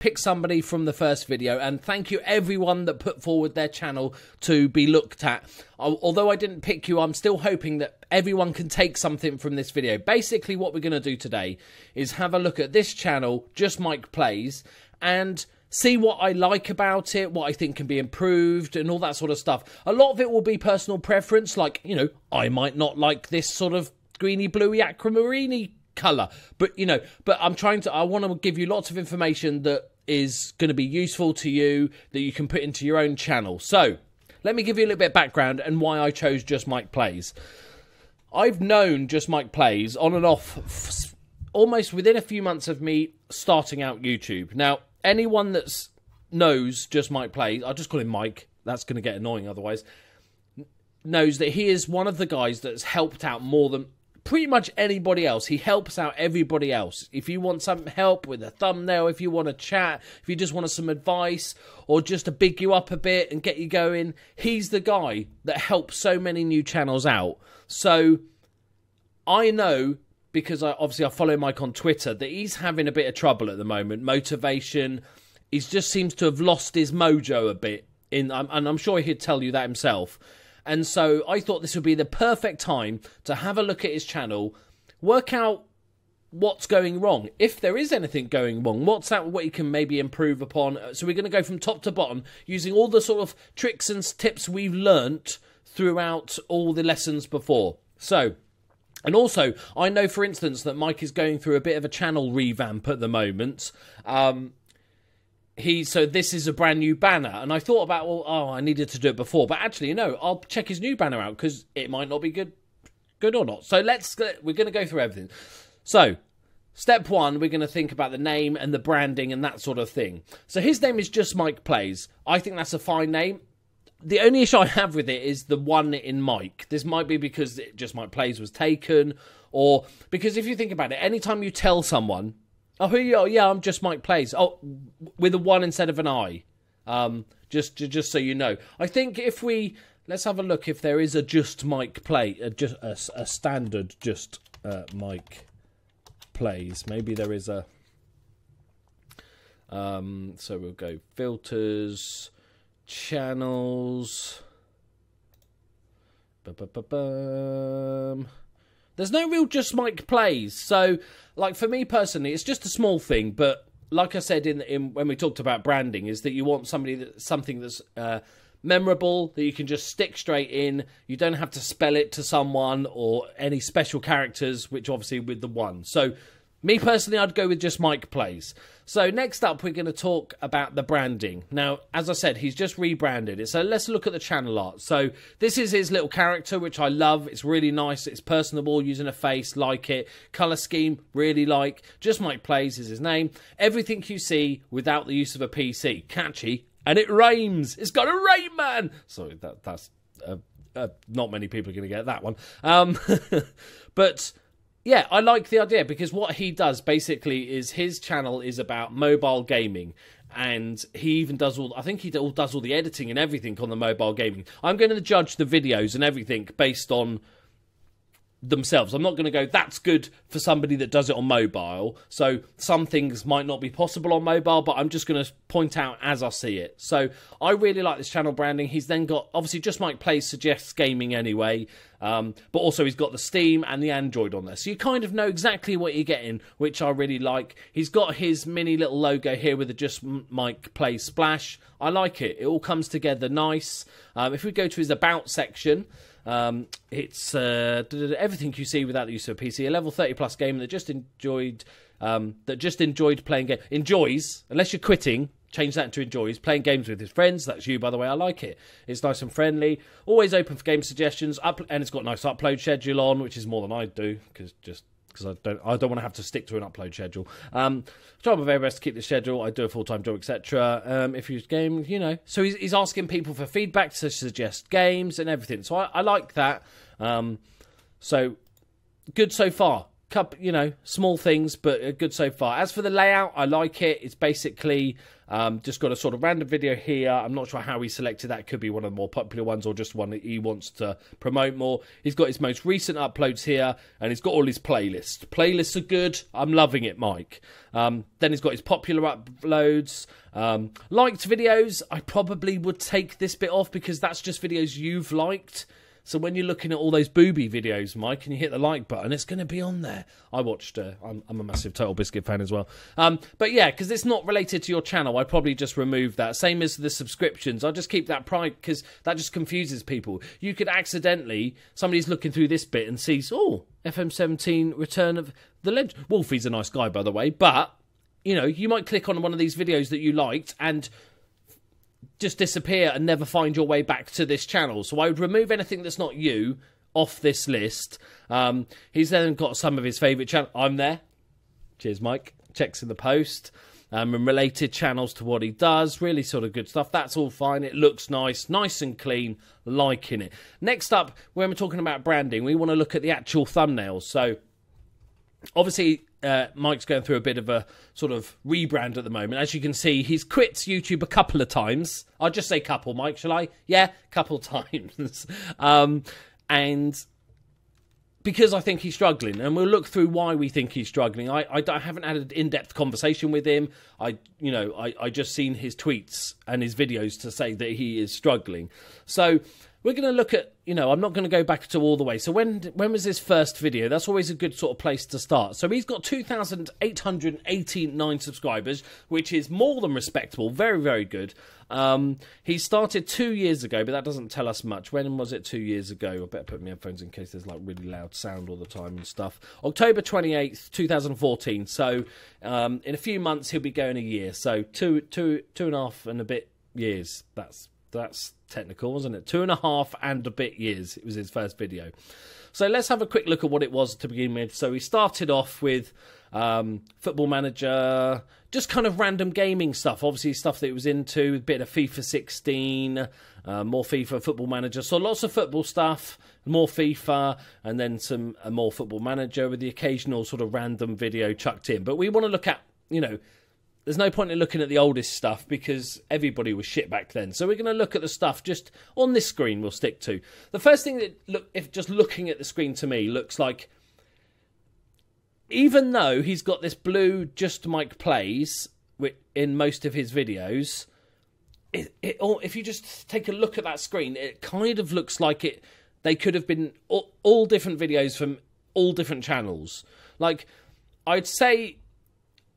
pick somebody from the first video, and thank you everyone that put forward their channel to be looked at. Although I didn't pick you, I'm still hoping that everyone can take something from this video. Basically, what we're going to do today is have a look at this channel, Just M1ke Plays, and see what I like about it, what I think can be improved, and all that sort of stuff. A lot of it will be personal preference, like, you know, I might not like this sort of greeny, bluey, aquamarine colour, but, you know, but I want to give you lots of information that is going to be useful to you, that you can put into your own channel. So, let me give you a little bit of background and why I chose Just M1ke Plays. I've known Just M1ke Plays on and off almost within a few months of me starting out YouTube. Now, anyone that knows Just M1ke Plays, I'll just call him Mike, that's going to get annoying otherwise, knows that he is one of the guys that's helped out more than pretty much anybody else. He helps out everybody else. If you want some help with a thumbnail, if you want to chat, if you just want some advice, or just to big you up a bit and get you going, he's the guy that helps so many new channels out. So, I know, because I follow Mike on Twitter, that he's having a bit of trouble at the moment. Motivation. He just seems to have lost his mojo a bit. And I'm sure he'd tell you that himself. And so I thought this would be the perfect time to have a look at his channel, work out what's going wrong. If there is anything going wrong, what he can maybe improve upon. So we're going to go from top to bottom, using all the sort of tricks and tips we've learnt throughout all the lessons before. So, and also, I know, for instance, that Mike is going through a bit of a channel revamp at the moment. So this is a brand new banner, and I thought about, well, I needed to do it before, but actually, no, I'll check his new banner out, because it might not be good or not. So we're going to go through everything. So, step one, we're going to think about the name and the branding and that sort of thing. So his name is Just M1ke Plays. I think that's a fine name. The only issue I have with it is the one in Mike. This might be because Just M1ke Plays was taken, or because if you think about it, anytime you tell someone, oh, who are you? Oh, yeah, I'm Just M1ke Plays. Oh, with a 1 instead of an I. Just so you know. I think let's have a look if there is a Just M1ke Play, a standard Just M1ke Plays. Maybe there is a. So we'll go filters, channels. There's no real Just M1ke Plays. So, like, for me personally, it's just a small thing. But like I said in when we talked about branding, is that you want something that's memorable, that you can just stick straight in. You don't have to spell it to someone or any special characters, which obviously with the 1. So, me personally, I'd go with Just M1ke Plays. So next up, we're going to talk about the branding. Now, as I said, he's just rebranded it. So let's look at the channel art. So this is his little character, which I love. It's really nice. It's personable, using a face, like it. Colour scheme, really like. Just M1ke Plays is his name. Everything you see without the use of a PC. Catchy. And it rhymes. It's got a rhyme, man. Sorry, that's not many people are going to get that one. But yeah, I like the idea, because what he does basically is his channel is about mobile gaming, and he even does I think he does all the editing and everything on the mobile gaming. I'm going to judge the videos and everything based on themselves. I'm not going to go, that's good for somebody that does it on mobile. So some things might not be possible on mobile, but I'm just going to point out as I see it. So I really like this channel branding. He's then got, obviously, Just M1ke Plays suggests gaming anyway, but also he's got the Steam and the Android on there. So you kind of know exactly what you're getting, which I really like. He's got his mini little logo here with the Just M1ke Plays splash. I like it. It all comes together nice. If we go to his About section, it's everything you see without the use of a PC. A level 30 plus gamer that just enjoyed playing game. Enjoys, unless you're quitting, change that into enjoys. Playing games with his friends. That's you, by the way. I like it. It's nice and friendly. Always open for game suggestions. And it's got a nice upload schedule on, which is more than I do, because I don't want to have to stick to an upload schedule. Try my very best to keep the schedule. I do a full-time job, etc. If you use game, you know. So he's asking people for feedback to suggest games and everything. So I like that. So good so far. small things, but good so far. As for the layout, I like it. It's basically just got a sort of random video here. I'm not sure how he selected that. Could be one of the more popular ones or just one that he wants to promote more. He's got his most recent uploads here, and he's got all his playlists. Playlists are good. I'm loving it, Mike. Then he's got his popular uploads. Liked videos, I probably would take this bit off because that's just videos you've liked. So when you're looking at all those booby videos, Mike, and you hit the like button, it's going to be on there. I watched, I'm a massive Total Biscuit fan as well. But yeah, because it's not related to your channel, I'd probably just remove that. Same as the subscriptions. I'll just keep that private because that just confuses people. You could accidentally, somebody's looking through this bit and sees, oh, FM17 Return of the Legend. Wolfie's a nice guy, by the way, but, you might click on one of these videos that you liked and just disappear and never find your way back to this channel. So I would remove anything that's not you off this list. He's then got some of his favourite channels. I'm there. Cheers, Mike. Checks in the post. And related channels to what he does. Really sort of good stuff. That's all fine. It looks nice. Nice and clean. Liking it. Next up, when we're talking about branding, we want to look at the actual thumbnails. So, obviously, Mike's going through a bit of a sort of rebrand at the moment. As you can see, he's quit YouTube a couple of times. I'll just say couple, Mike, shall I? Yeah, couple times. And because I think he's struggling, and we'll look through why we think he's struggling. I haven't had an in-depth conversation with him. I just seen his tweets and his videos to say that he is struggling. So we're going to look at, I'm not going to go back to all the way. So when was his first video? That's always a good sort of place to start. So he's got 2,889 subscribers, which is more than respectable. Very, very good. He started 2 years ago, but that doesn't tell us much. When was it 2 years ago? I better put my headphones in case there's like really loud sound all the time and stuff. October 28th, 2014. So in a few months, he'll be going a year. So two and a half and a bit years. That's technical, wasn't it? 2.5 and a bit years. It was his first video. So let's have a quick look at what it was to begin with. So he started off with Football Manager, just kind of random gaming stuff. Obviously stuff that he was into, a bit of FIFA 16, more FIFA, Football Manager. So lots of football stuff, more FIFA, and then some more Football Manager with the occasional sort of random video chucked in. But we want to look at, there's no point in looking at the oldest stuff because everybody was shit back then. So we're going to look at the stuff just on this screen we'll stick to. The first thing that, if just looking at the screen to me, looks like, even though he's got this blue Just Mike Plays in most of his videos, if you just take a look at that screen, it kind of looks like they could have been all different videos from all different channels. Like, I'd say,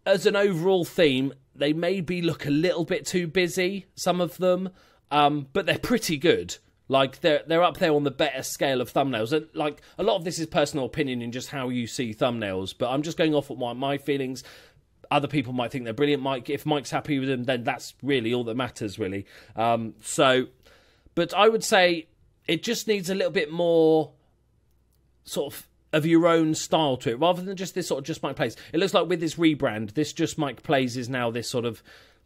as an overall theme, they maybe look a little bit too busy, some of them, but they're pretty good. Like, they're up there on the better scale of thumbnails. And, like, a lot of this is personal opinion in just how you see thumbnails, but I'm just going off what my feelings. Other people might think they're brilliant. If Mike's happy with them, then that's really all that matters, really. But I would say it just needs a little bit more sort of your own style to it, rather than just this sort of Just Mike Plays. It looks like with this rebrand, this Just Mike Plays is now this sort of,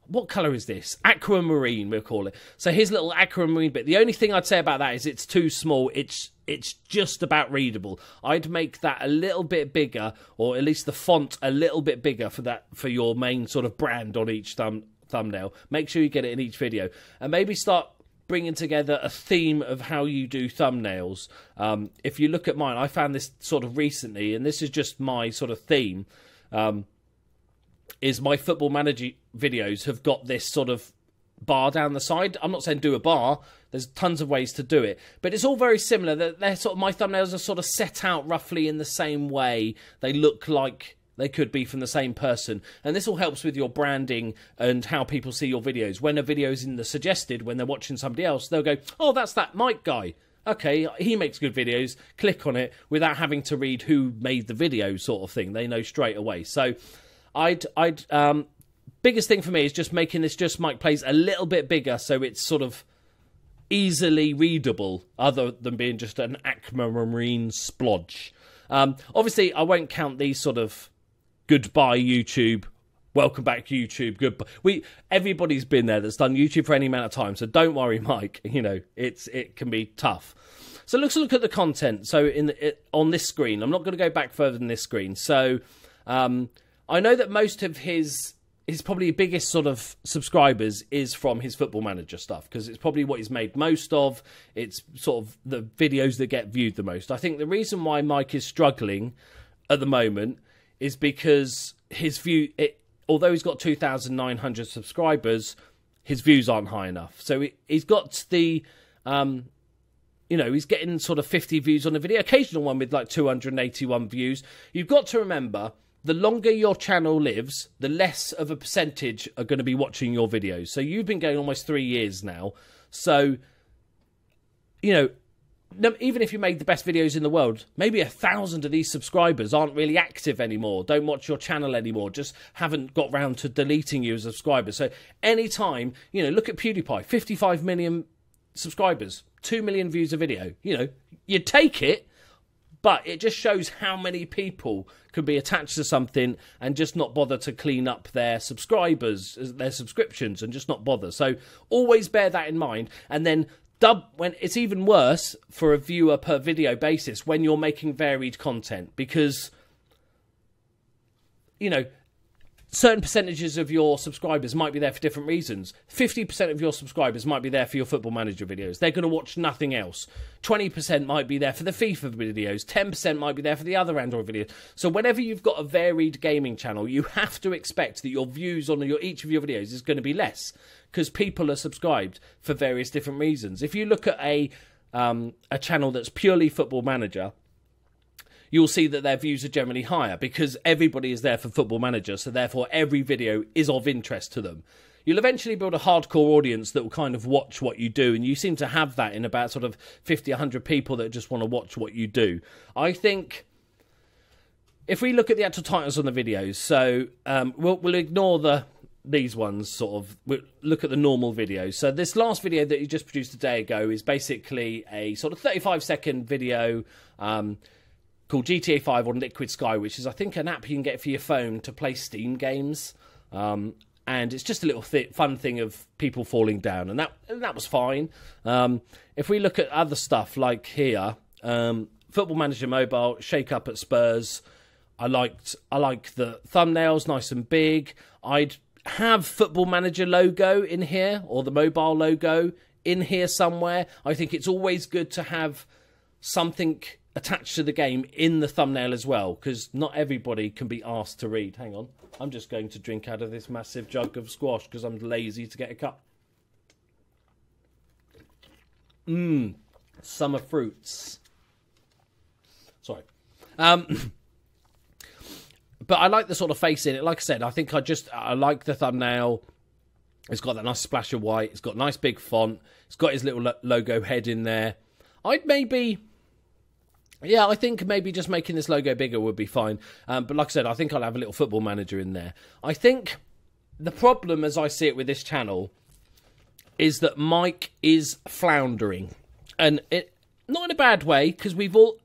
what colour is this? Aquamarine, we'll call it. So his little aquamarine bit. The only thing I'd say about that is it's too small. It's just about readable. I'd make that a little bit bigger, or at least the font a little bit bigger for your main sort of brand on each thumbnail. Make sure you get it in each video, and maybe start bringing together a theme of how you do thumbnails. If you look at mine, I found this sort of recently, and this is just my sort of theme, is my Football Manager videos have got this sort of bar down the side. I'm not saying do a bar. There's tons of ways to do it, but it's all very similar. They're sort of, my thumbnails are sort of set out roughly in the same way. They look like they could be from the same person. And this all helps with your branding and how people see your videos. When a video is in the suggested, when they're watching somebody else, they'll go, oh, that's that Mike guy. Okay, he makes good videos. Click on it without having to read who made the video sort of thing. They know straight away. So biggest thing for me is just making this Just Mike Plays a little bit bigger so it's sort of easily readable, other than being just an aquamarine splodge. Obviously, I won't count these sort of goodbye YouTube, welcome back YouTube, goodbye. Everybody's been there that's done YouTube for any amount of time, so don't worry, Mike. It can be tough. So let's look at the content. So on this screen, I'm not going to go back further than this screen. So I know that most of his probably biggest sort of subscribers is from his Football Manager stuff, because it's probably what he's made most of. It's sort of the videos that get viewed the most. I think the reason why Mike is struggling at the moment is because although he's got 2,900 subscribers, his views aren't high enough. So he's got the, he's getting sort of 50 views on a video, occasional one with like 281 views. You've got to remember, the longer your channel lives, the less of a percentage are going to be watching your videos. So you've been going almost 3 years now. So, even if you made the best videos in the world, maybe 1,000 of these subscribers aren't really active anymore, don't watch your channel anymore, just haven't got round to deleting you as a subscriber. So anytime, look at PewDiePie, 55 million subscribers, 2 million views a video. You take it, but it just shows how many people can be attached to something and just not bother to clean up their subscribers, their subscriptions, and just not bother. So always bear that in mind. And then when it's even worse for a viewer per video basis when you're making varied content, because, certain percentages of your subscribers might be there for different reasons. 50% of your subscribers might be there for your Football Manager videos. They're going to watch nothing else. 20% might be there for the FIFA videos. 10% might be there for the other Android videos. So whenever you've got a varied gaming channel, you have to expect that your views on each of your videos is going to be less, because people are subscribed for various different reasons. If you look at a channel that's purely Football Manager, you'll see that their views are generally higher because everybody is there for Football Manager, so therefore every video is of interest to them. You'll eventually build a hardcore audience that will kind of watch what you do, and you seem to have that in about sort of 50, 100 people that just want to watch what you do. I think if we look at the actual titles on the videos, so we'll ignore these ones, sort of. We'll look at the normal videos. So this last video that you just produced a day ago is basically a sort of 35-second video called GTA 5 on Liquid Sky, which is, I think, an app you can get for your phone to play Steam games. And it's just a little fun thing of people falling down, and that was fine. If we look at other stuff like here, Football Manager Mobile, Shake Up at Spurs, I like the thumbnails, nice and big. I'd have Football Manager logo in here, or the mobile logo in here somewhere. I think it's always good to have something attached to the game in the thumbnail as well, because not everybody can be asked to read. Hang on, I'm just going to drink out of this massive jug of squash because I'm lazy to get a cup. Summer fruits. Sorry. But I like the sort of face in it. Like I said, I think I like the thumbnail. It's got that nice splash of white. It's got nice big font. It's got his little logo head in there. I think maybe just making this logo bigger would be fine. But like I said, I think I'll have a little Football Manager in there. I think the problem, as I see it with this channel, is that Mike is floundering. And it not in a bad way, because we've all,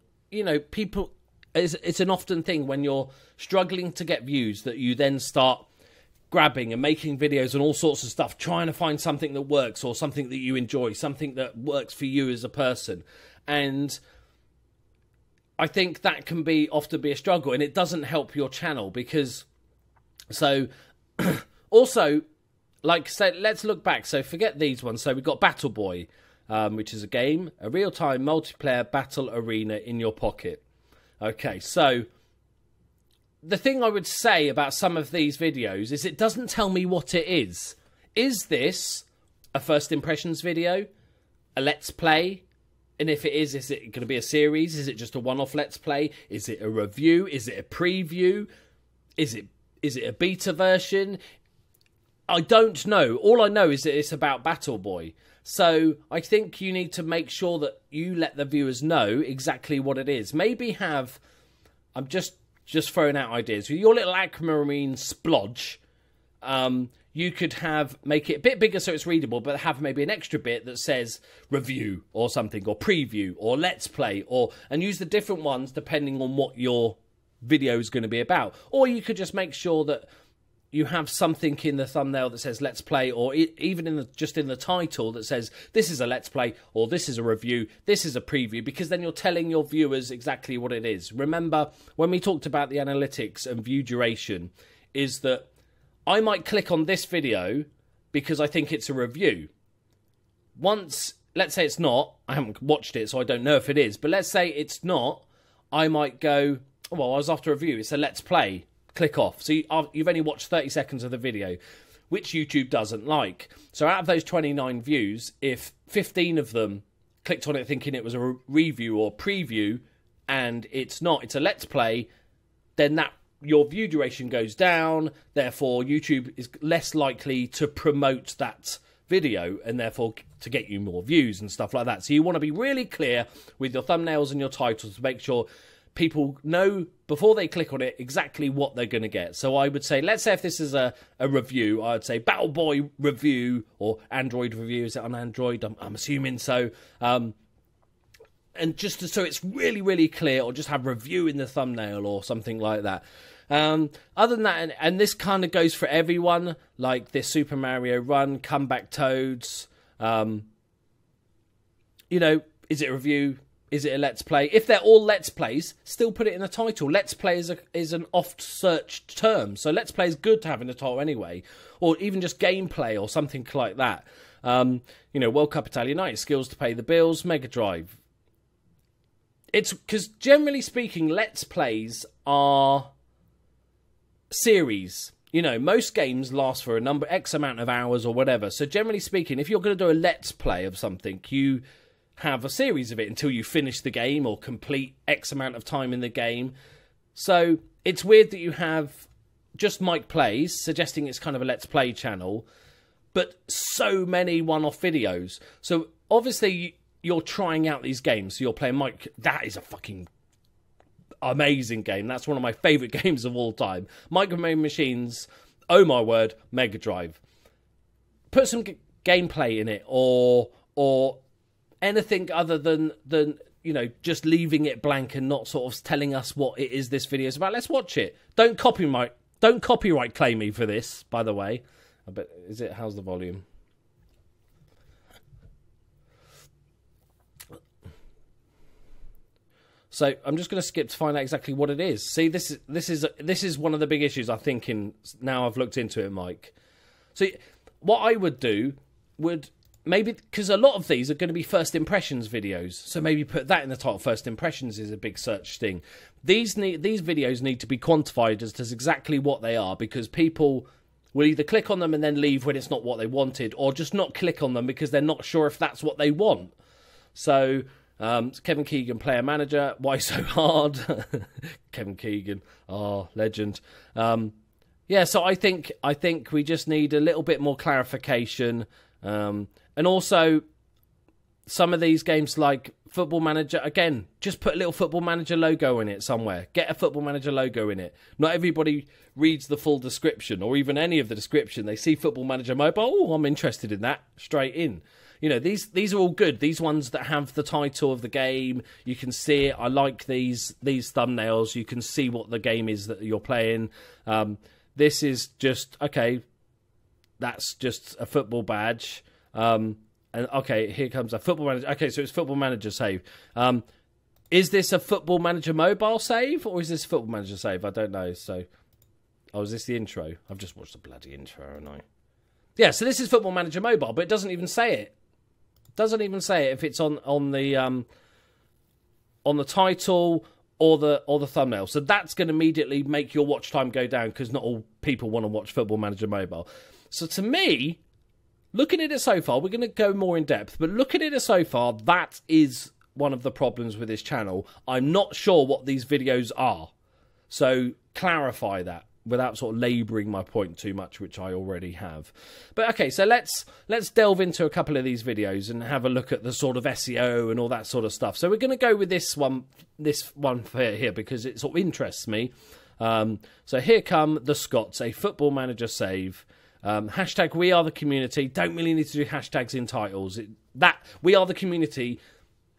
people... It's an often thing when you're struggling to get views that you then start grabbing and making videos and all sorts of stuff, trying to find something that works or something that you enjoy, something that works for you as a person. And I think that can often be a struggle, and it doesn't help your channel because... So, also, like, say, let's look back. So forget these ones. So we've got Battle Boy, which is a game, a real-time multiplayer battle arena in your pocket. Okay, so the thing I would say about some of these videos is it doesn't tell me what it is. Is this a first impressions video? A let's play? And if it is it going to be a series? Is it just a one-off let's play? Is it a review? Is it a preview? Is it a beta version? I don't know. All I know is that it's about Battle Boy. So I think you need to make sure that you let the viewers know exactly what it is. Maybe have... I'm just throwing out ideas. With your little aquamarine splodge, you could make it a bit bigger so it's readable, but have maybe an extra bit that says review or something, or preview, or let's play, and use the different ones depending on what your video is going to be about. Or you could just make sure that you have something in the thumbnail that says let's play, or even in just in the title that says this is a let's play, or this is a review, this is a preview, because then you're telling your viewers exactly what it is. Remember when we talked about the analytics and view duration, is that I might click on this video because I think it's a review. Once, let's say it's not, I haven't watched it so I don't know if it is, but let's say it's not, I might go, oh, well, I was after a review, it's a let's play, click off. So you've only watched 30 seconds of the video, which YouTube doesn't like. So out of those 29 views, if 15 of them clicked on it thinking it was a review or preview, and it's not, it's a let's play, then your view duration goes down, therefore YouTube is less likely to promote that video and therefore to get you more views and stuff like that. So you want to be really clear with your thumbnails and your titles to make sure people know before they click on it exactly what they're going to get. So I would say, let's say if this is a review, I would say Battle Boy review or Android review. Is it on Android? I'm assuming so. And just so it's really, really clear, or just have review in the thumbnail or something like that. Other than that, and this kind of goes for everyone, like this Super Mario Run, Comeback Toads, is it a review? Is it a let's play? If they're all let's plays, still put it in the title. Let's play is an oft-searched term, so let's play is good to have in the title anyway, or even just gameplay or something like that. World Cup Italian Night, skills to pay the bills, Mega Drive. It's because generally speaking, let's plays are series. Most games last for X amount of hours or whatever. So generally speaking, if you're going to do a let's play of something, you have a series of it until you finish the game or complete X amount of time in the game. So it's weird that you have just M1ke Plays, suggesting it's kind of a let's play channel, but so many one-off videos. So obviously you're trying out these games. So you're playing M1ke. That is a fucking amazing game. That's one of my favourite games of all time. Micro Machines, oh my word, Mega Drive. Put some gameplay in it, or anything other than just leaving it blank and not sort of telling us what it is this video is about. Let's watch it. Don't copyright claim me for this, by the way. How's the volume? So I'm just going to skip to find out exactly what it is. See, this is one of the big issues I think now I've looked into it, Mike. So what I would do would maybe, because a lot of these are going to be first impressions videos, so maybe put that in the title. First impressions is a big search thing. These videos need to be quantified as exactly what they are, because people will either click on them and then leave when it's not what they wanted, or just not click on them because they're not sure if that's what they want. So Kevin Keegan, player manager, why so hard? Kevin Keegan, legend. So I think we just need a little bit more clarification, and also some of these games like Football Manager, again, just put a little Football Manager logo in it somewhere. Get a Football Manager logo in it. Not everybody reads the full description or even any of the description. They see Football Manager Mobile, oh, I'm interested in that, straight in. These are all good. These ones that have the title of the game, you can see it. I like these thumbnails. You can see what the game is that you're playing. This is just, okay, that's just a football badge. And okay, here comes a Football Manager. Okay, so it's Football Manager save. Is this a Football Manager mobile save, or is this Football Manager save? I don't know. So, is this the intro? I've just watched the bloody intro, haven't I? Yeah, so this is Football Manager mobile, but it doesn't even say it. Doesn't even say it if it's on the title or the thumbnail. So that's going to immediately make your watch time go down, because not all people want to watch Football Manager mobile. So to me, looking at it so far, we're going to go more in depth, but looking at it so far, that is one of the problems with this channel. I'm not sure what these videos are. So clarify that without sort of labouring my point too much, which I already have. But okay, so let's delve into a couple of these videos and have a look at the sort of SEO and all that sort of stuff. So we're going to go with this one here because it sort of interests me. So here come the Scots, a Football Manager save. Hashtag we are the community. Don't really need to do hashtags in titles. That we are the community.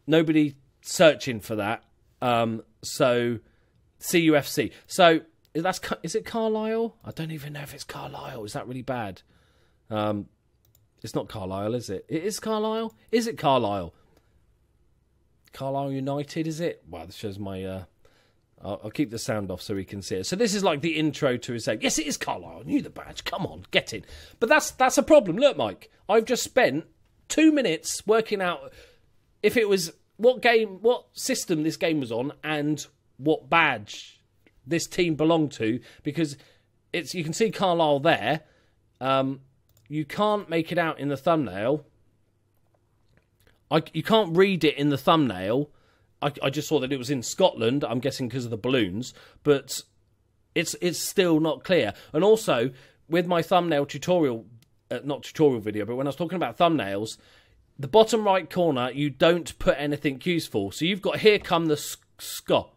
Nobody searching for that. So CUFC. So is it Carlisle? I don't even know if it's Carlisle. Is that really bad? It's not Carlisle, is it? It is Carlisle. Is it Carlisle? Carlisle United, is it? Wow, this shows my. I'll keep the sound off so we can see it. So this is like the intro to his egg. Yes, it is Carlisle. I knew the badge. Come on, get in. But that's a problem. Look, Mike, I've just spent 2 minutes working out if it was what system this game was on, and what badge this team belonged to, because you can see Carlisle there. You can't make it out in the thumbnail. You can't read it in the thumbnail. I just saw that it was in Scotland. I'm guessing because of the balloons, but it's still not clear. And also with my thumbnail tutorial, not tutorial video, but when I was talking about thumbnails, the bottom right corner, you don't put anything useful. So you've got here come the Scot,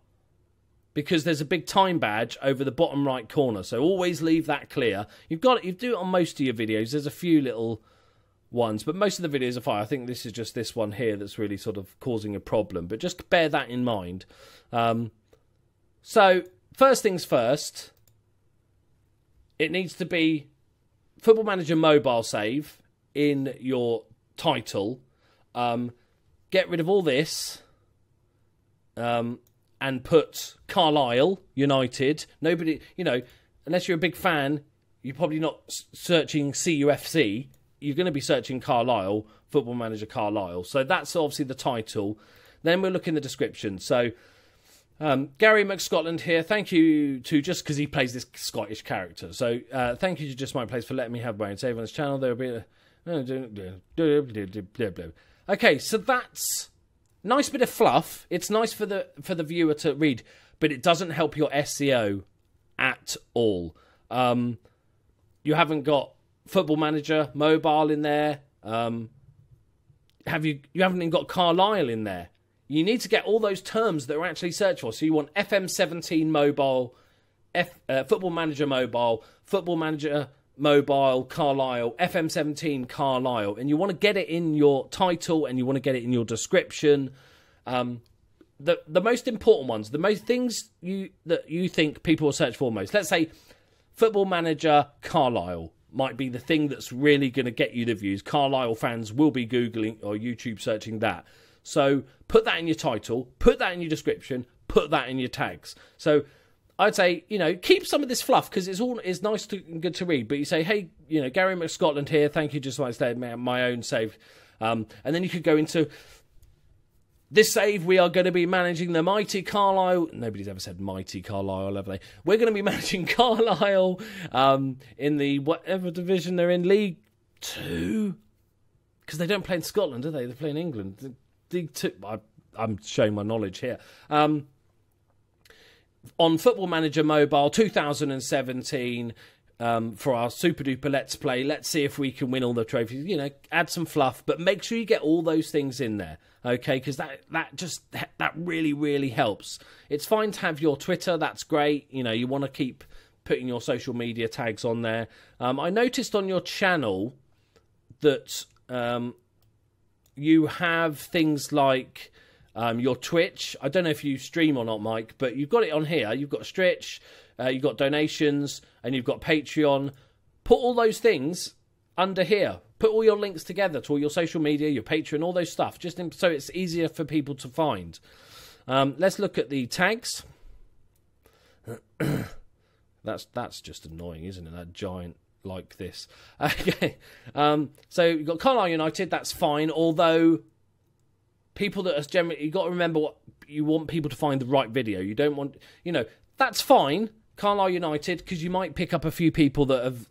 because there's a big time badge over the bottom right corner. So always leave that clear. You do it on most of your videos. There's a few little ones, but most of the videos are fine. I think this is just this one here that's really sort of causing a problem, but just bear that in mind. So first things first, it needs to be Football Manager mobile save in your title. Get rid of all this and put Carlisle United. Nobody, unless you're a big fan, you're probably not searching CUFC. You're going to be searching Carlisle, Football Manager Carlisle. So that's obviously the title. Then we'll look in the description. So Gary McScotland here. Thank you to just because he plays this Scottish character. So thank you to Just My Place for letting me have my own save on this channel. There will be okay. So that's nice bit of fluff. It's nice for the viewer to read, but it doesn't help your SEO at all. You haven't got Football Manager mobile in there. You haven't even got Carlisle in there. You need to get all those terms that are actually searched for. So you want FM17 mobile, Football Manager mobile, Football Manager mobile Carlisle, FM17 Carlisle, and you want to get it in your title and you want to get it in your description. The most important ones, the most things that you think people will search for most. Let's say Football Manager Carlisle might be the thing that's really going to get you the views. Carlisle fans will be Googling or YouTube searching that. So put that in your title, put that in your description, put that in your tags. So I'd say, keep some of this fluff because it's nice and good to read. But you say, hey, Gary McScotland here. Thank you. Just like I said, my own save. And then you could go into this save. We are going to be managing the mighty Carlisle. Nobody's ever said mighty Carlisle, have they? We're going to be managing Carlisle in the whatever division they're in, League 2. Because they don't play in Scotland, do they? They play in England. League 2. I'm showing my knowledge here. On Football Manager Mobile 2017 for our Super Duper Let's Play. Let's see if we can win all the trophies. Add some fluff, but make sure you get all those things in there, okay? Because that really, really helps. It's fine to have your Twitter. That's great. You want to keep putting your social media tags on there. I noticed on your channel that you have things like your Twitch. I don't know if you stream or not, Mike, but you've got it on here. You've got Twitch, you've got donations, and you've got Patreon. Put all those things under here. Put all your links together to all your social media, your Patreon, all those stuff, just so it's easier for people to find. Let's look at the tags. That's just annoying, isn't it? That giant like this. Okay. So you've got Carlisle United. That's fine, although people that are generally, you've got to remember what you want people to find the right video. You don't want, that's fine, Carlisle United, because you might pick up a few people that have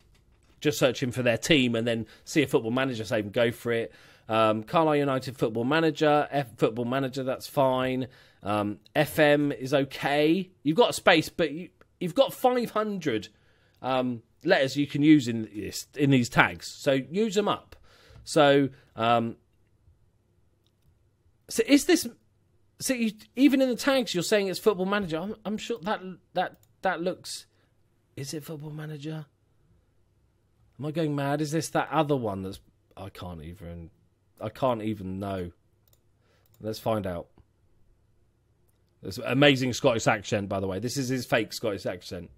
just searching for their team and then see a Football Manager save and go for it. Carlisle United Football Manager, Football Manager, that's fine. FM is okay. You've got a space, but you've got 500 letters you can use in these tags, so use them up. So is this? So even in the tags, you're saying it's Football Manager. I'm sure that looks. Is it Football Manager? Am I going mad? Is this that other one that's? I can't even know. Let's find out. There's an amazing Scottish accent, by the way. This is his fake Scottish accent.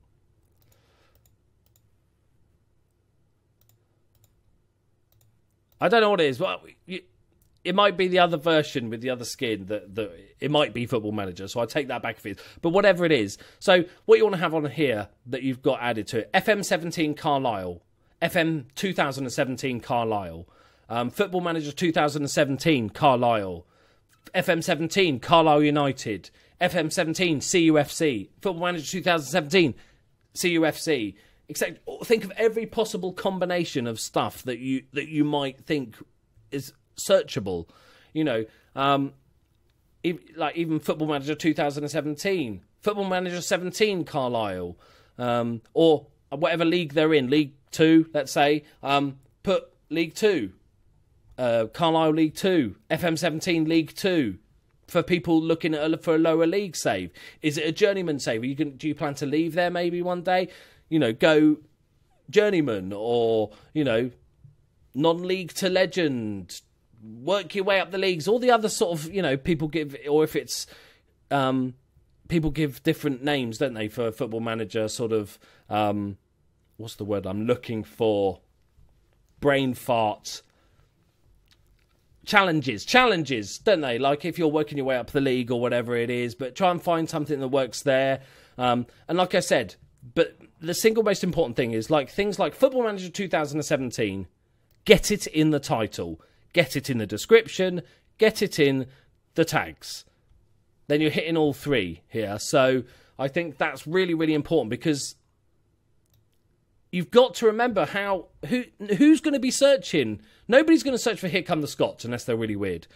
I don't know what it is. Well, it might be the other version with the other skin. That it might be Football Manager, so I take that back if it is. But whatever it is. So what you want to have on here that you've got added to it. FM17 Carlisle. FM 2017 Carlisle. Football Manager 2017 Carlisle. FM17 Carlisle United. FM17 CUFC. Football Manager 2017 CUFC. Except think of every possible combination of stuff that you might think is searchable. You know, even Football Manager 2017, Football Manager 17 Carlisle, or whatever league they're in, League 2, let's say. Put League 2, Carlisle League 2, FM17 League 2. For people looking for a lower league save, is it a journeyman save? Do you plan to leave there maybe one day? You know, go journeyman, or you know, non-league to legend. Work your way up the leagues. All the other sort of, you know, people give, or if it's people give different names, don't they, for Football Manager? Sort of what's the word I'm looking for? Brain fart. Challenges, don't they? Like if you're working your way up the league or whatever it is, but try and find something that works there. And like I said, but the single most important thing is like things like Football Manager 2017, get it in the title, get it in the description, get it in the tags. Then you're hitting all three here. So I think that's really, really important because you've got to remember who's going to be searching. Nobody's going to search for Here Come the Scots unless they're really weird.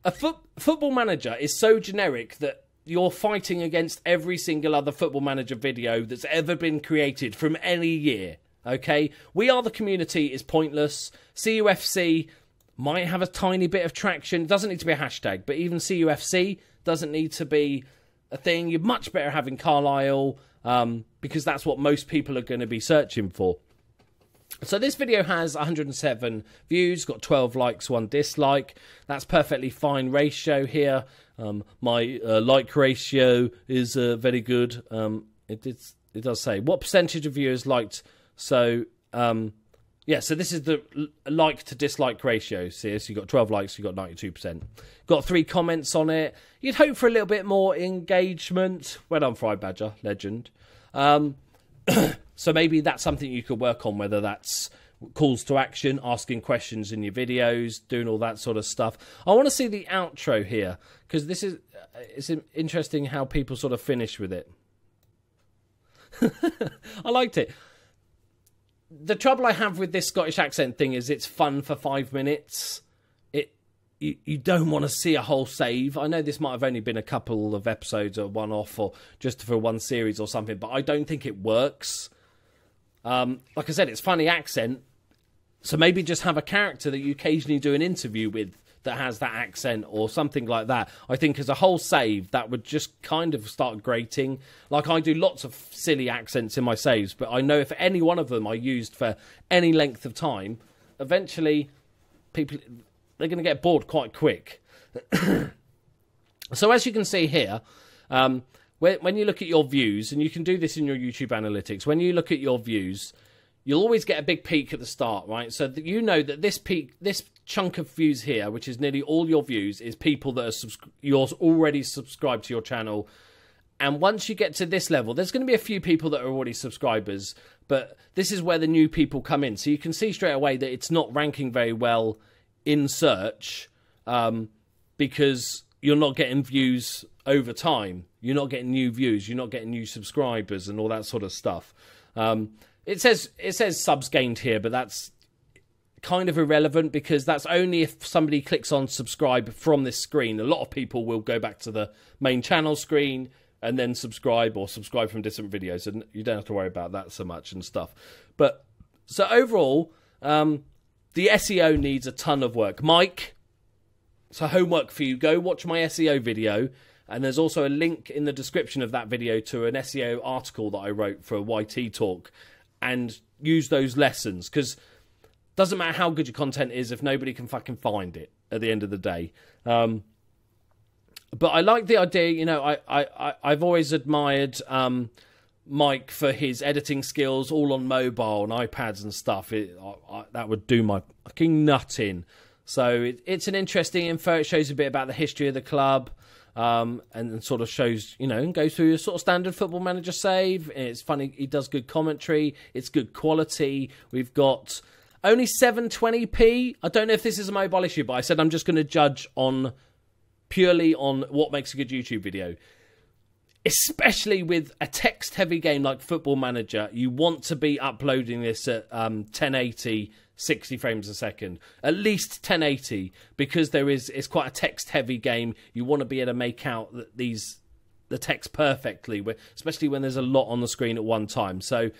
A Football Manager is so generic that you're fighting against every single other Football Manager video that's ever been created from any year. Okay? We Are the Community is pointless. CUFC might have a tiny bit of traction. It doesn't need to be a hashtag, but even CUFC doesn't need to be a thing. You're much better having Carlisle, because that's what most people are going to be searching for. So this video has 107 views, got 12 likes, 1 dislike. That's perfectly fine ratio here. My like ratio is very good. It does say what percentage of viewers liked. So yeah, so this is the like to dislike ratio. See, so you got 12 likes, you got 92%. Got 3 comments on it. You'd hope for a little bit more engagement. Well done, Fry Badger, legend. So maybe that's something you could work on, whether that's calls to action, asking questions in your videos, doing all that sort of stuff. I want to see the outro here, because this is it's interesting how people sort of finish with it. I liked it. The trouble I have with this Scottish accent thing is it's fun for 5 minutes. You don't want to see a whole save. I know this might have only been a couple of episodes or one-off or just for one series or something, but I don't think it works. Like I said, it's funny accent, so maybe just have a character that you occasionally do an interview with that has that accent or something like that. I think as a whole save, that would just kind of start grating. Like I do lots of silly accents in my saves, but I know if any one of them I used for any length of time, eventually they're going to get bored quite quick. So as you can see here, when you look at your views, and you can do this in your YouTube analytics, when you look at your views, you'll always get a big peak at the start, right? So that you know that this chunk of views here, which is nearly all your views, is people that are you're already subscribed to your channel. And once you get to this level, there's going to be a few people that are already subscribers, but this is where the new people come in. So you can see straight away that it's not ranking very well in search, because you're not getting views over time. You're not getting new views. You're not getting new subscribers and all that sort of stuff. It says subs gained here, but that's kind of irrelevant because that's only if somebody clicks on subscribe from this screen. A lot of people will go back to the main channel screen and then subscribe, or subscribe from different videos, and you don't have to worry about that so much and stuff. But so overall, the SEO needs a ton of work. Mike, so homework for you. Go watch my SEO video. And there's also a link in the description of that video to an SEO article that I wrote for YT Talk. And use those lessons. Because it doesn't matter how good your content is if nobody can fucking find it at the end of the day. But I like the idea, you know, I've always admired Mike for his editing skills, all on mobile and iPads and stuff. That would do my fucking nut in. So it's an interesting info. It shows a bit about the history of the club, and sort of shows, goes through a sort of standard Football Manager save. It's funny. He does good commentary. It's good quality. We've got only 720p. I don't know if this is a mobile issue, but I said I'm just going to judge purely on what makes a good YouTube video. Especially with a text-heavy game like Football Manager, you want to be uploading this at 1080, 60 frames a second. At least 1080, because it's quite a text-heavy game. You want to be able to make out the text perfectly, especially when there's a lot on the screen at one time. So,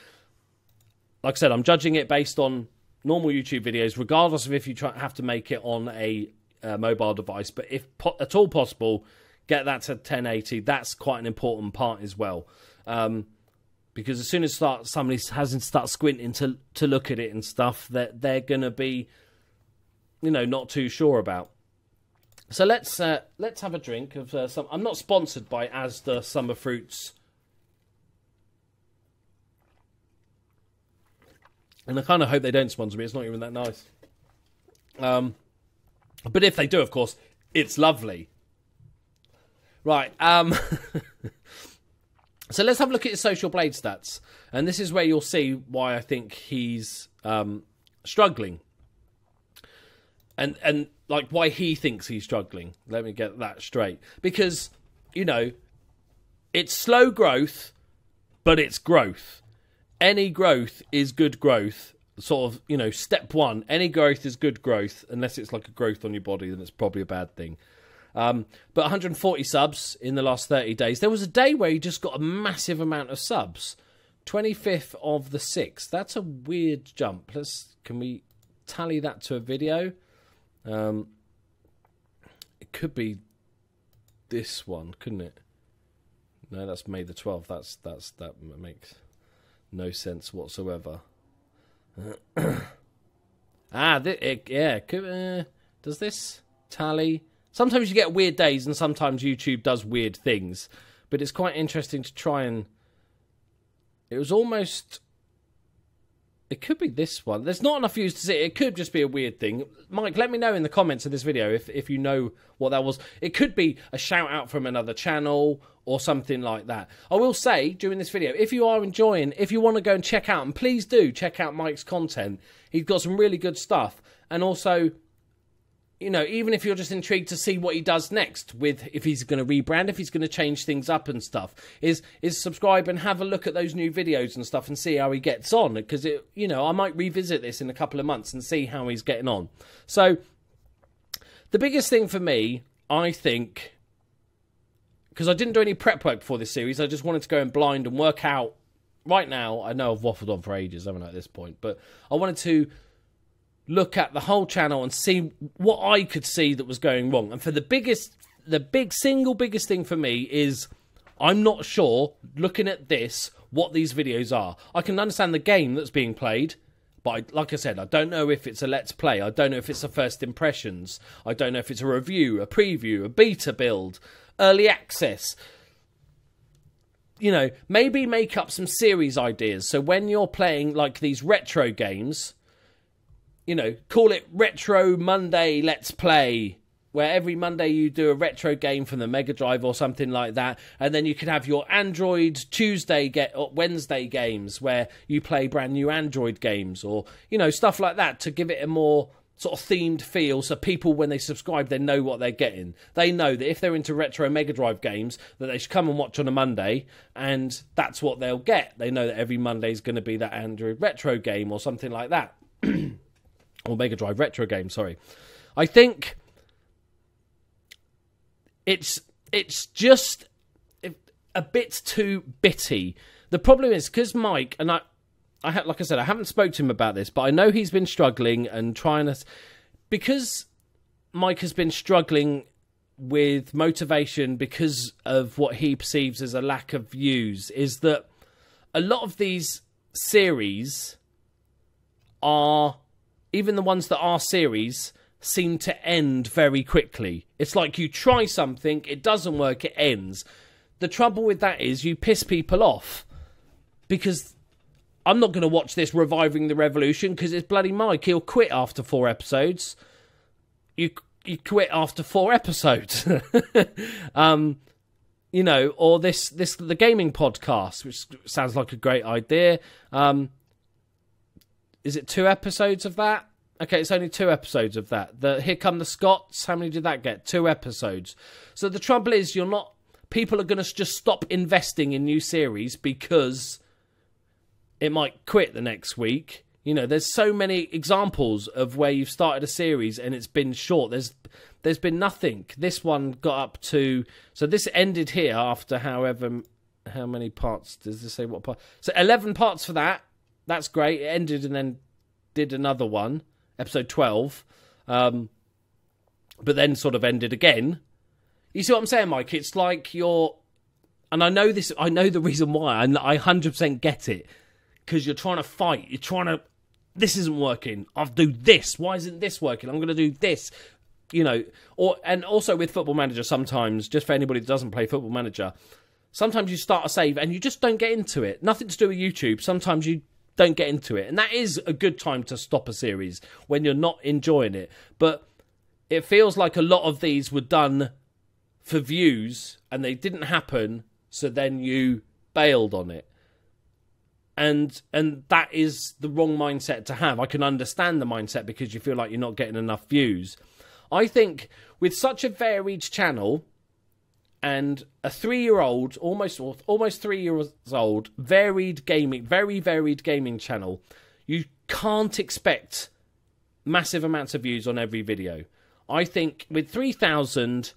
like I said, I'm judging it based on normal YouTube videos, regardless of if you have to make it on a mobile device. But if at all possible, get that to 1080. That's quite an important part as well. Because as soon as somebody hasn't start squinting to look at it and stuff, that they're going to be, not too sure about. So let's have a drink of some. I'm not sponsored by Asda Summer Fruits, and I kind of hope they don't sponsor me. It's not even that nice. But if they do, of course, it's lovely. Right, so let's have a look at his Social Blade stats. And this is where you'll see why I think he's struggling. And like why he thinks he's struggling. Let me get that straight. Because, it's slow growth, but it's growth. Any growth is good growth. Sort of, step one. Any growth is good growth. Unless it's like a growth on your body, then it's probably a bad thing. But 140 subs in the last 30 days. There was a day where he just got a massive amount of subs. 25th of the 6th. That's a weird jump. Can we tally that to a video? It could be this one, couldn't it? No, that's May the 12th. That makes no sense whatsoever. Does this tally? Sometimes you get weird days and sometimes YouTube does weird things. But it's quite interesting to try and... It was almost... It could be this one. There's not enough views to see it. It could just be a weird thing. Mike, let me know in the comments of this video if you know what that was. It could be a shout out from another channel or something like that. I will say during this video, if you are enjoying, if you want to go and check out, and please do check out Mike's content. He's got some really good stuff. And also... even if you're just intrigued to see what he does next, if he's going to rebrand, if he's going to change things up and stuff, is subscribe and have a look at those new videos and stuff and see how he gets on. Because, I might revisit this in a couple of months and see how he's getting on. So, the biggest thing for me, I think, because I didn't do any prep work before this series, I just wanted to go in blind and work out, right now, I know I've waffled on for ages, haven't I, at this point, but I wanted to look at the whole channel and see what I could see that was going wrong. And for the single biggest thing for me is I'm not sure, looking at this, what these videos are. I can understand the game that's being played, but like I said, I don't know if it's a Let's Play. I don't know if it's a first impressions. I don't know if it's a review, a preview, a beta build, early access. Maybe make up some series ideas. So when you're playing like these retro games... call it Retro Monday Let's Play, where every Monday you do a retro game from the Mega Drive or something like that, and then you could have your Android Tuesday or Wednesday games where you play brand new Android games, or stuff like that, to give it a more sort of themed feel, so people, when they subscribe, they know what they're getting. They know that if they're into retro Mega Drive games, that they should come and watch on a Monday, and that's what they'll get. They know that every Monday is going to be that Android retro game or something like that. Or Mega Drive retro game, sorry. I think it's just a bit too bitty. The problem is, because Mike, and like I said, I haven't spoke to him about this, but I know he's been struggling and trying to... Because Mike has been struggling with motivation because of what he perceives as a lack of views, is that a lot of these series are... Even the ones that are series seem to end very quickly. It's like you try something, it doesn't work, it ends. The trouble with that is you piss people off. because I'm not going to watch this Reviving the Revolution because it's bloody Mike. He'll quit after 4 episodes. You quit after 4 episodes. You know, or the gaming podcast, which sounds like a great idea. Is it 2 episodes of that? Okay, it's only 2 episodes of that. The Here Come the Scots, how many did that get? 2 episodes. So the trouble is, people are going to just stop investing in new series because it might quit the next week. You know, there's so many examples of where you've started a series and it's been short. There's been nothing. This one got up to... So this ended here after how many parts? Does this say what part? So 11 parts for that. That's great. It ended and then did another one, episode 12. But then sort of ended again. You see what I'm saying, Mike? It's like you're... And I know the reason why. I 100% get it. Because you're trying to fight. You're trying to... This isn't working. I'll do this. Why isn't this working? I'm going to do this. You know, and also with Football Manager sometimes, just for anybody that doesn't play Football Manager, sometimes you start a save and you just don't get into it. Nothing to do with YouTube. Sometimes you don't get into it. And that is a good time to stop a series when you're not enjoying it. But it feels like a lot of these were done for views and they didn't happen, so then you bailed on it. And that is the wrong mindset to have. I can understand the mindset because you feel like you're not getting enough views. I think with such a varied channel and a 3-year-old, almost 3 years old, very varied gaming channel, you can't expect massive amounts of views on every video. I think with 3,000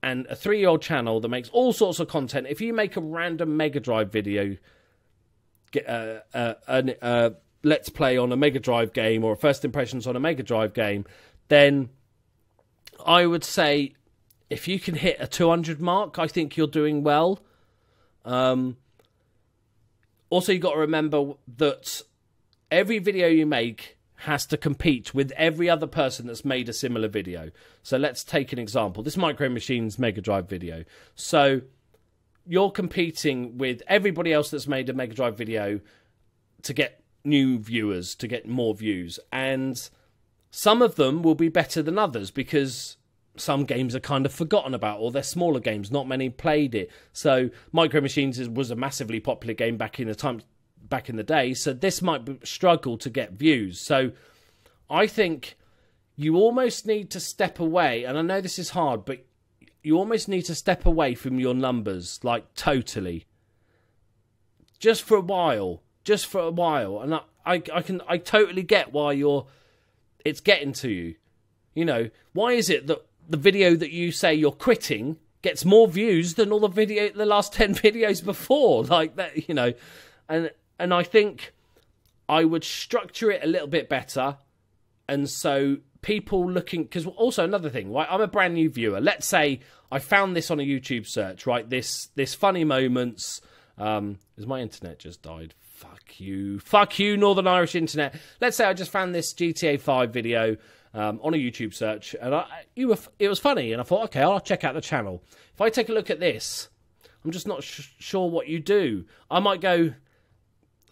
and a 3-year-old channel that makes all sorts of content, if you make a random Mega Drive video, let's play on a Mega Drive game or first impressions on a Mega Drive game, then I would say if you can hit a 200 mark, I think you're doing well. Also, you've got to remember that every video you make has to compete with every other person that's made a similar video. So let's take an example. This Micro Machines Mega Drive video. So you're competing with everybody else that's made a Mega Drive video to get new viewers, to get more views. And some of them will be better than others because some games are kind of forgotten about, or they're smaller games, not many played it. So Micro Machines was a massively popular game back in the day, so this might struggle to get views. So I think you almost need to step away, and I know this is hard, but you almost need to step away from your numbers, like totally. Just for a while. And I totally get why it's getting to you. You know, why is it that the video that you say you're quitting gets more views than all the last 10 videos before? Like that, you know. And I think I would structure it a little bit better. And so people looking... Because also another thing, right? I'm a brand new viewer. Let's say I found this on a YouTube search, right? This funny moments... Has my internet just died? Fuck you, Northern Irish internet. Let's say I just found this GTA 5 video on a YouTube search, and it was funny, and I thought, okay, I'll check out the channel. If I take a look at this, I'm just not sure what you do. I might go...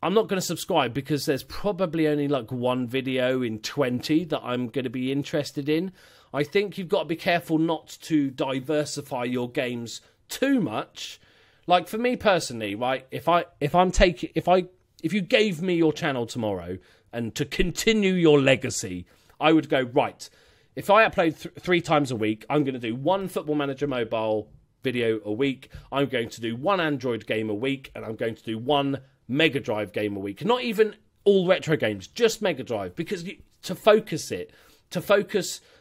I'm not going to subscribe because there's probably only like one video in 20 that I'm going to be interested in. I think you've got to be careful not to diversify your games too much. Like for me personally, right? If you gave me your channel tomorrow and to continue your legacy, I would go, right, if I upload 3 times a week, I'm going to do 1 Football Manager mobile video a week. I'm going to do 1 Android game a week, and I'm going to do 1 Mega Drive game a week. Not even all retro games, just Mega Drive, because to focus.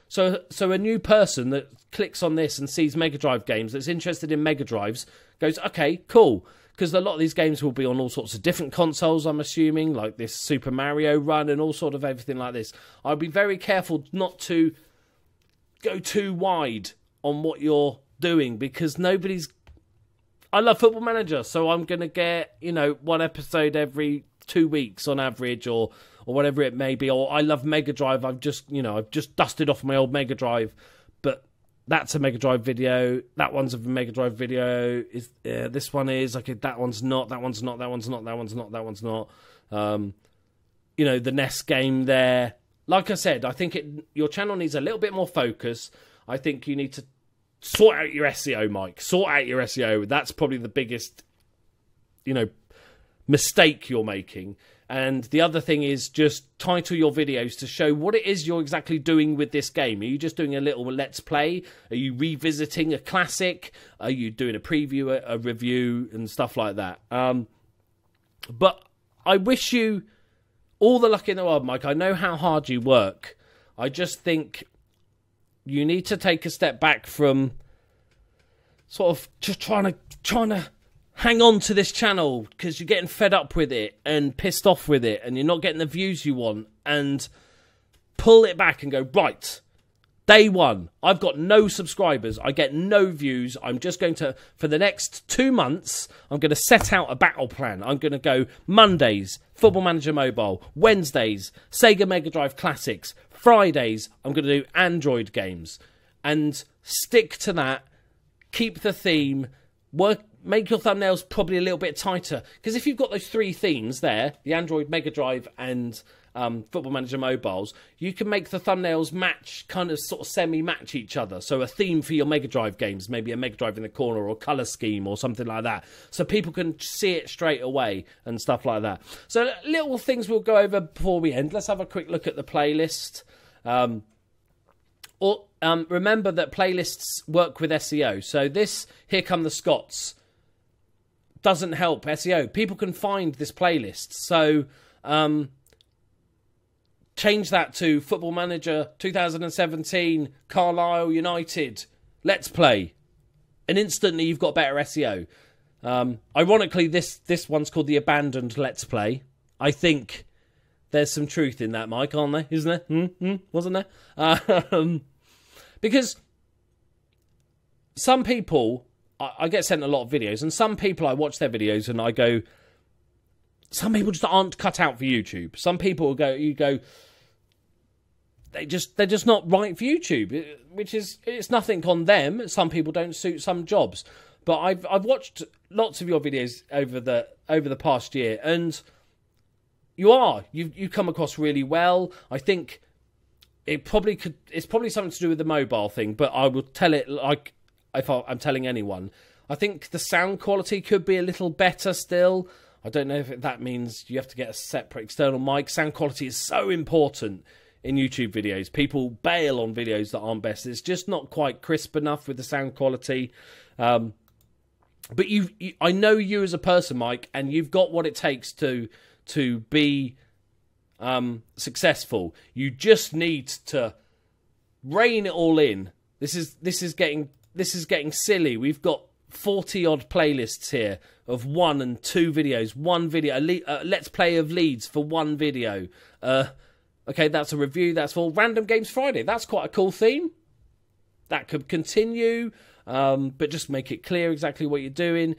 So a new person that clicks on this and sees Mega Drive games, that's interested in Mega Drives, goes, okay, cool. Because a lot of these games will be on all sorts of different consoles, I'm assuming, like this Super Mario Run and all sort of everything like this. I'd be very careful not to go too wide on what you're doing, because I love Football Manager, so I'm going to get, 1 episode every 2 weeks on average, or whatever it may be. Or I love Mega Drive. I've just dusted off my old Mega Drive, but that's a Mega Drive video. That one's a Mega Drive video. This one is okay. That one's not. That one's not. That one's not. That one's not. That one's not. You know, the NES game there. Like I said, I think your channel needs a little bit more focus. I think you need to sort out your SEO, Mike. Sort out your SEO. That's probably the biggest, you know, mistake you're making. And the other thing is just title your videos to show what it is you're exactly doing with this game. Are you just doing a little let's play? Are you revisiting a classic? Are you doing a preview, a review, and stuff like that? But I wish you all the luck in the world, Mike. I know how hard you work. I just think you need to take a step back from sort of just trying to hang on to this channel because you're getting fed up with it and pissed off with it and you're not getting the views you want, and pull it back and go, right, day one, I've got no subscribers, I get no views, I'm just going to, for the next 2 months, I'm going to set out a battle plan. I'm going to go Mondays, Football Manager Mobile, Wednesdays, Sega Mega Drive Classics, Fridays, I'm going to do Android games, and stick to that, keep the theme, make your thumbnails probably a little bit tighter. Because if you've got those 3 themes there, the Android, Mega Drive, and Football Manager Mobiles, you can make the thumbnails match, kind of sort of semi-match each other. So a theme for your Mega Drive games, maybe a Mega Drive in the corner or colour scheme or something like that. So people can see it straight away and stuff like that. So little things we'll go over before we end. Let's have a quick look at the playlist. Remember that playlists work with SEO. So this Here Come the Scots doesn't help SEO. People can find this playlist. So change that to Football Manager 2017 Carlisle United Let's Play, and instantly you've got better SEO. Ironically, this one's called the Abandoned Let's Play. I think there's some truth in that, Mike, aren't there? Isn't there? Wasn't there? Because some people, I get sent a lot of videos, and some people I watch their videos and I go, some people just aren't cut out for YouTube. Some people will go, they're just not right for YouTube, which is, it's nothing on them. Some people don't suit some jobs, but I've watched lots of your videos over the past year, and you come across really well. I think it's probably something to do with the mobile thing, but I will tell it like if I'm telling anyone. I think the sound quality could be a little better still. I don't know if that means you have to get a separate external mic. Sound quality is so important in YouTube videos. People bail on videos that aren't best. It's just not quite crisp enough with the sound quality. But I know you as a person, Mike, and you've got what it takes to be successful. You just need to rein it all in. This is getting silly. We've got 40 odd playlists here of 1 and 2 videos. One video, Let's Play of Leeds for 1 video. Okay, that's a review. That's for Random Games Friday. That's quite a cool theme. That could continue, but just make it clear exactly what you're doing.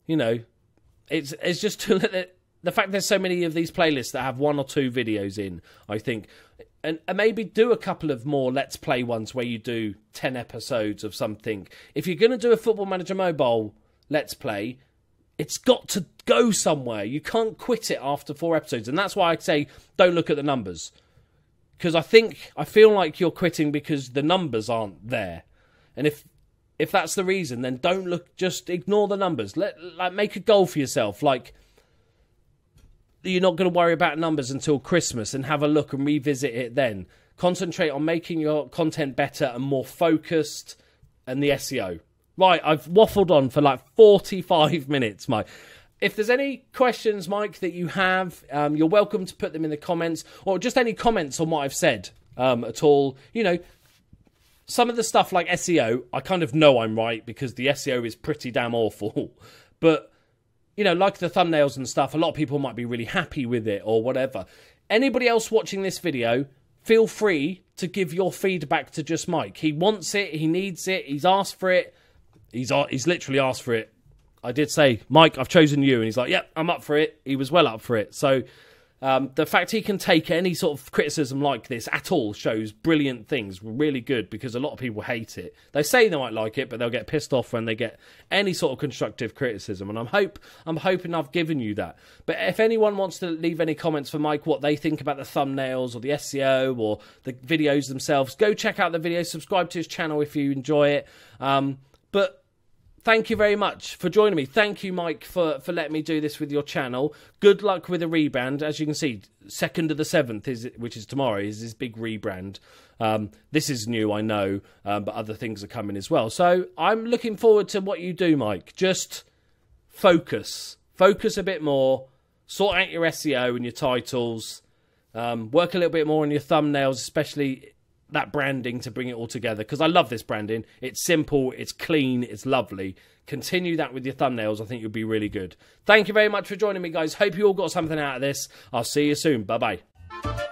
You know, it's just the fact there's so many of these playlists that have 1 or 2 videos in, I think. And maybe do a couple of more Let's Play ones where you do 10 episodes of something. If you're going to do a Football Manager Mobile Let's Play, it's got to go somewhere. You can't quit it after 4 episodes. And that's why I say don't look at the numbers. Because I feel like you're quitting because the numbers aren't there. And if that's the reason, then don't look, just ignore the numbers. Make a goal for yourself. Like, you're not going to worry about numbers until Christmas and have a look and revisit it then. Concentrate on making your content better and more focused, and the SEO. Right, I've waffled on for like 45 minutes, Mike. If there's any questions, Mike, that you have, you're welcome to put them in the comments, or just any comments on what I've said at all. You know, some of the stuff like SEO, I kind of know I'm right because the SEO is pretty damn awful. But, you know, like the thumbnails and stuff, a lot of people might be really happy with it or whatever. Anybody else watching this video, feel free to give your feedback to Just Mike. He wants it, he needs it, he's asked for it. He's literally asked for it. I did say, Mike, I've chosen you. And he's like, yep, I'm up for it. He was well up for it. So The fact he can take any sort of criticism like this at all shows brilliant things, really good, because a lot of people hate it. They say they might like it, but they'll get pissed off when they get any sort of constructive criticism, and I'm hoping I've given you that. But if anyone wants to leave any comments for Mike, what they think about the thumbnails or the SEO or the videos themselves, go check out the video, subscribe to his channel if you enjoy it. But thank you very much for joining me. Thank you, Mike, for letting me do this with your channel. Good luck with the rebrand. As you can see, 2nd of the 7th, which is tomorrow, is this big rebrand. This is new, I know, but other things are coming as well. So I'm looking forward to what you do, Mike. Just focus. Focus a bit more. Sort out your SEO and your titles. Work a little bit more on your thumbnails, especially that branding to bring it all together, because I love this branding. It's simple, it's clean, it's lovely. Continue that with your thumbnails. I think you'll be really good. Thank you very much for joining me, guys. Hope you all got something out of this. I'll see you soon. Bye-bye.